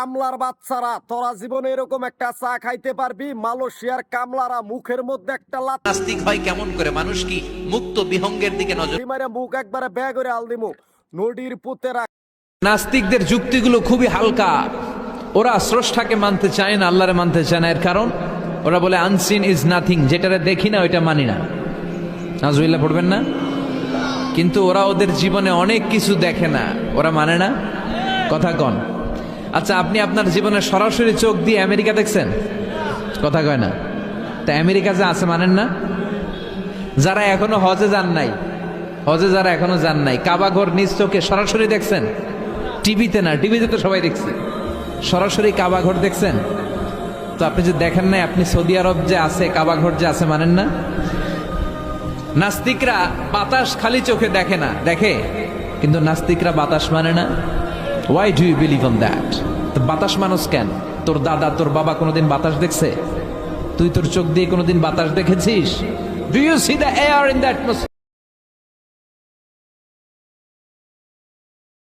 কামলার বাচ্চারা, তোরা জীবনে এরকম একটা চা খাইতে পারবি? মালয়েশিয়ার কামলারা মুখের মধ্যে একটা লাথি নাস্তিক হয় কেমন করে? মানুষ কি মুক্ত বিহঙ্গের দিকে নজর? মারে মুখ একবারে ব্যাগ করে আলদিমু নদীর পুতেরা। নাস্তিকদের যুক্তিগুলো খুবই হালকা। ওরা স্রষ্টাকে মানতে চায় না, আল্লাহরে মানতে চায় না। এর কারণ ওরা বলে আনসিন ইজ নাথিং, যেটারে দেখি না ওইটা মানি না। নাজুবিল্লাহ পড়বেন না? কিন্তু ওরা ওদের জীবনে অনেক কিছু দেখে না, ওরা মানে না। কথা কন। আচ্ছা, আপনি আপনার জীবনে সরাসরি চোখ দিয়ে আমেরিকা দেখছেন? কথা কয় না। তা আমেরিকা যে আছে মানেন না? যারা এখনো হজে যান নাই, হজে যারা এখনো যান নাই, কাবা ঘর নিজ চোখে সরাসরি দেখছেন? টিভিতে না, টিভিতে তো সবাই দেখছে। সরাসরি কাবা ঘর দেখছেন? তো আপনি যে দেখেন নাই, আপনি সৌদি আরব যে আছে, কাবা ঘর যে আছে মানেন না? নাস্তিকরা বাতাস খালি চোখে দেখে না, দেখে, কিন্তু নাস্তিকরা বাতাস মানে না। Why do you believe on that? তো বাতাস মানুষ কেন? তোর দাদা তোর বাবা কোনোদিন বাতাস দেখছে? তুই তোর চোখ দিয়ে কোনোদিন বাতাস দেখেছিস? Do you see the air in that?